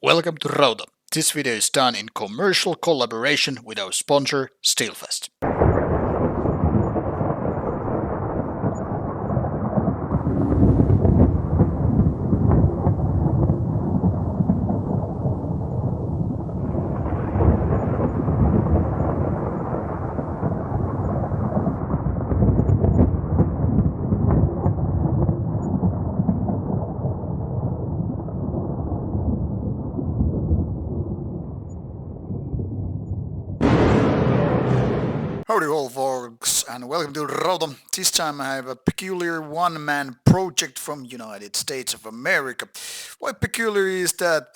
Welcome to Rauta. This video is done in commercial collaboration with our sponsor, Steelfest. Howdy all folks, and welcome to Rauta. This time I have a peculiar one-man project from United States of America. Why peculiar is that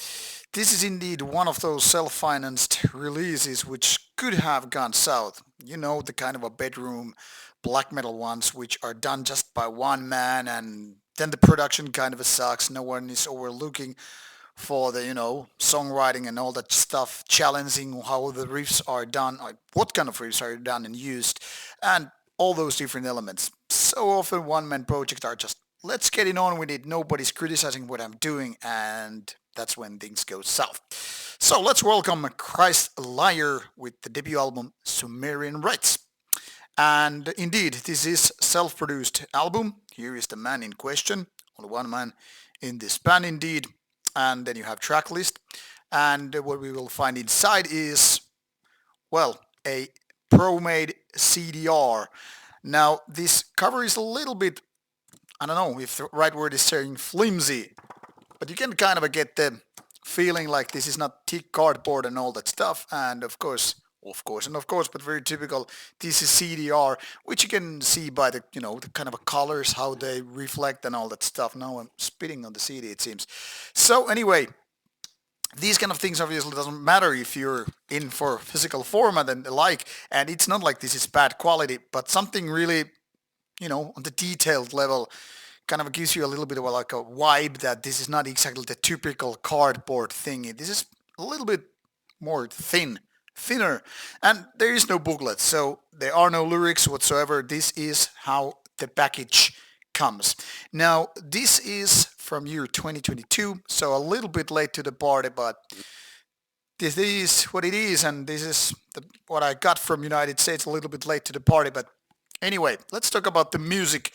this is indeed one of those self-financed releases which could have gone south. You know, the kind of a bedroom black metal ones which are done just by one man, and then the production kind of sucks. No one is overlooking for the songwriting and all that stuff, challenging how the riffs are done, or what kind of riffs are done and used, and all those different elements. So often one-man projects are just, let's get it on with it, nobody's criticizing what I'm doing, and that's when things go south. So let's welcome Christlier with the debut album Sumerian Rites. And indeed, this is self-produced album. Here is the man in question, only one man in this band indeed. And then you have track list, and what we will find inside is, well, a pro-made CDR. Now this cover is a little bit, I don't know if the right word is saying flimsy, but you can kind of get the feeling like this is not thick cardboard and all that stuff. And of course, but very typical, this is CDR, which you can see by the the kind of colors, how they reflect and all that stuff. Now I'm spitting on the CD, it seems. So anyway, these kind of things obviously doesn't matter if you're in for physical format and the like, and it's not like this is bad quality, but something really, on the detailed level kind of gives you a little bit of like a vibe that this is not exactly the typical cardboard thingy. This is a little bit more thinner, and there is no booklet, so there are no lyrics whatsoever. This is how the package comes. Now this is from year 2022, so a little bit late to the party, but this is what it is, and this is what I got from United States, a little bit late to the party. But anyway, let's talk about the music,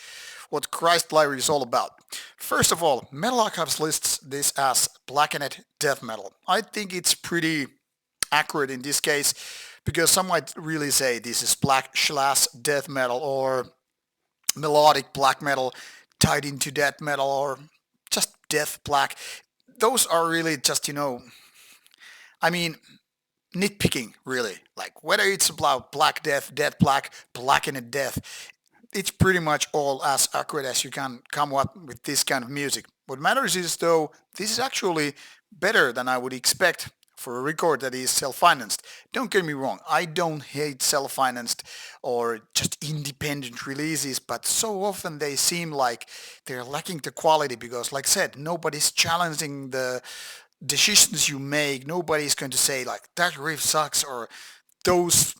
what Christlier is all about. First of all, Metal Archives lists this as blackened death metal. I think it's pretty accurate in this case, because some might really say this is black/death metal, or melodic black metal tied into death metal, or just death black. Those are really just, I mean, nitpicking really. Like whether it's about black death, death black, blackened death, it's pretty much all as accurate as you can come up with this kind of music. What matters is though, this is actually better than I would expect for a record that is self-financed. Don't get me wrong, I don't hate self-financed or just independent releases, but so often they seem like they're lacking the quality because, like I said, nobody's challenging the decisions you make. Nobody's going to say like that riff sucks or those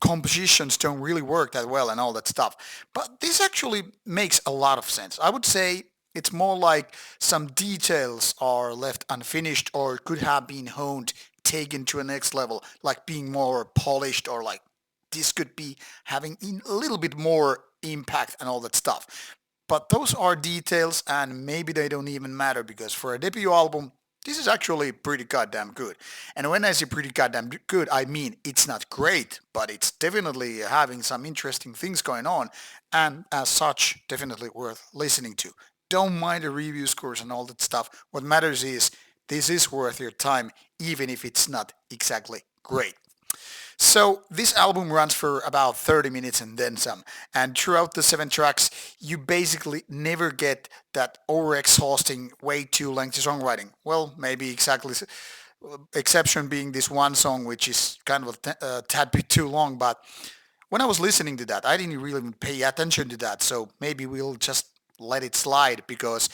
compositions don't really work that well and all that stuff. But this actually makes a lot of sense. I would say it's more like some details are left unfinished or could have been honed, taken to a next level, like being more polished, or like this could be having a little bit more impact and all that stuff. But those are details, and maybe they don't even matter, because for a debut album, this is actually pretty goddamn good. And when I say pretty goddamn good, I mean it's not great, but it's definitely having some interesting things going on, and as such, definitely worth listening to. Don't mind the review scores and all that stuff. What matters is this is worth your time, even if it's not exactly great. So this album runs for about 30 minutes and then some. And throughout the 7 tracks, you basically never get that over-exhausting, way too lengthy songwriting. Well, maybe exactly, exception being this one song, which is kind of a tad bit too long. But when I was listening to that, I didn't really pay attention to that. So maybe we'll just let it slide, because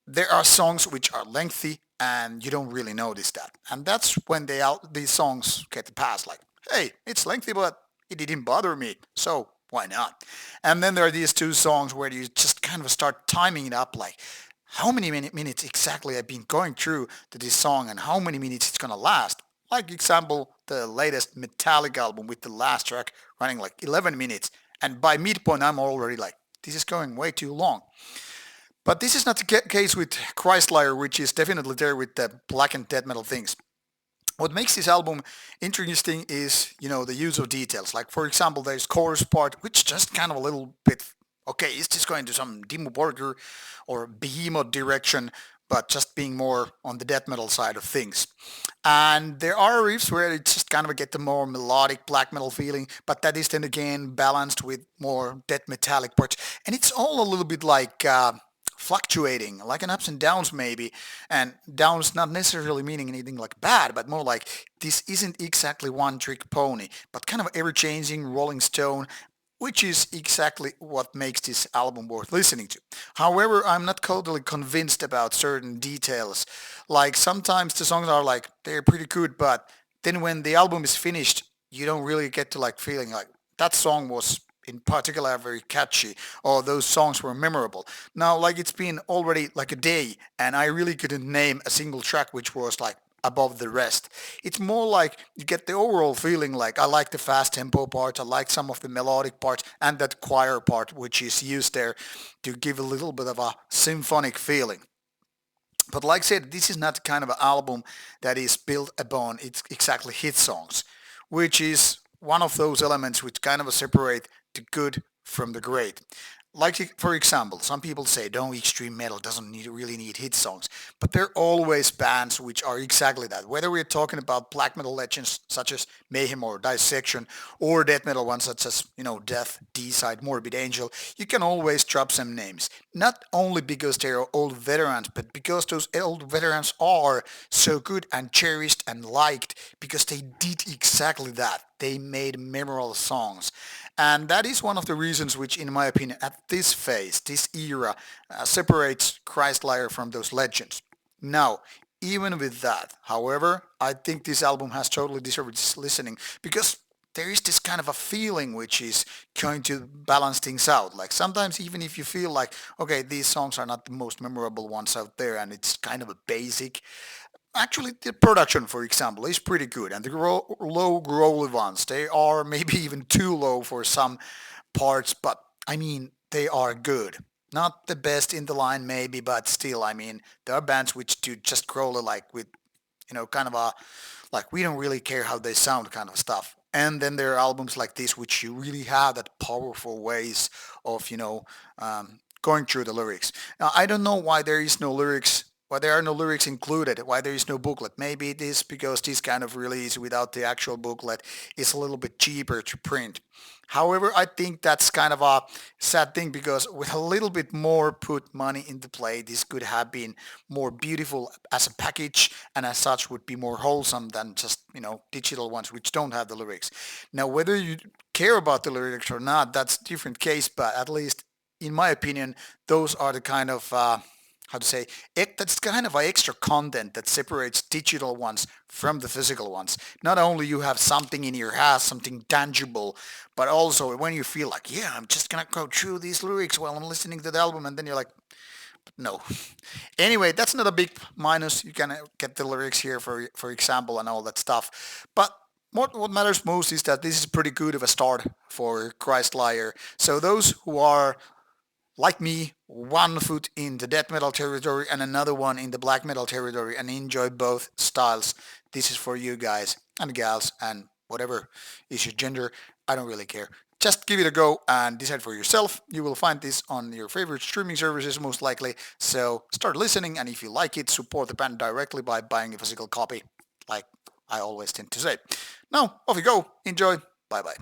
there are songs which are lengthy and you don't really notice that. And that's when these songs get passed, like, hey, it's lengthy, but it didn't bother me, so why not? And then there are these 2 songs where you just kind of start timing it up, like how many minutes exactly I've been going through to this song and how many minutes it's gonna last. Like example, the latest Metallic album with the last track running like 11 minutes, and by midpoint I'm already like, this is going way too long. But this is not the case with Christlier, which is definitely there with the black and death metal things. What makes this album interesting is, the use of details. Like, for example, there's chorus part, which just kind of a little bit, okay, is this going to some Dimmu Borgir or Behemoth direction, but just being more on the death metal side of things. And there are riffs where it just kind of get the more melodic black metal feeling, but that is then again balanced with more death metallic parts. And it's all a little bit like fluctuating, like an ups and downs maybe. And downs not necessarily meaning anything like bad, but more like this isn't exactly one trick pony, but kind of ever-changing rolling stone, which is exactly what makes this album worth listening to. However, I'm not totally convinced about certain details. Like sometimes the songs are like they're pretty good, but then when the album is finished, you don't really get to like feeling like that song was in particular very catchy or those songs were memorable. Now, like it's been already like a day and I really couldn't name a single track which was like above the rest. It's more like you get the overall feeling like I like the fast tempo parts, I like some of the melodic parts and that choir part which is used there to give a little bit of a symphonic feeling. But like I said, this is not the kind of album that is built upon its exactly hit songs, which is one of those elements which kind of separate the good from the great. Like for example, some people say no, extreme metal doesn't really need hit songs, but there are always bands which are exactly that. Whether we're talking about black metal legends such as Mayhem or Dissection, or death metal ones such as Death, D-Side, Morbid Angel, you can always drop some names. Not only because they are old veterans, but because those old veterans are so good and cherished and liked because they did exactly that. They made memorable songs. And that is one of the reasons which, in my opinion, at this phase, this era, separates Christlier from those legends. Now, even with that, however, I think this album has totally deserved its listening because there is this kind of a feeling which is going to balance things out. Like sometimes even if you feel like, okay, these songs are not the most memorable ones out there and it's kind of a basic, actually the production, for example, is pretty good. And the low growly ones, they are maybe even too low for some parts, but I mean, they are good. Not the best in the line maybe, but still, I mean, there are bands which do just growly like with, kind of a like we don't really care how they sound kind of stuff. And then there are albums like this which you really have that powerful ways of going through the lyrics. Now I don't know why there is no lyrics. Why there are no lyrics included? Why there is no booklet? Maybe it is because this kind of release without the actual booklet is a little bit cheaper to print. However, I think that's kind of a sad thing because with a little bit more put money into play, this could have been more beautiful as a package and as such would be more wholesome than just, digital ones which don't have the lyrics. Now, whether you care about the lyrics or not, that's a different case, but at least in my opinion, those are the kind of how to say that's kind of extra content that separates digital ones from the physical ones. Not only you have something in your house, something tangible, but also when you feel like, yeah, I'm just gonna go through these lyrics while I'm listening to the album, and then you're like, no. Anyway, that's not a big minus. You can get the lyrics here for example and all that stuff. But what matters most is that this is pretty good of a start for Christlier. So those who are like me, one foot in the death metal territory and another one in the black metal territory and enjoy both styles. This is for you guys and gals and whatever is your gender. I don't really care. Just give it a go and decide for yourself. You will find this on your favorite streaming services most likely. So start listening and if you like it, support the band directly by buying a physical copy, like I always tend to say. Now, off you go. Enjoy. Bye bye.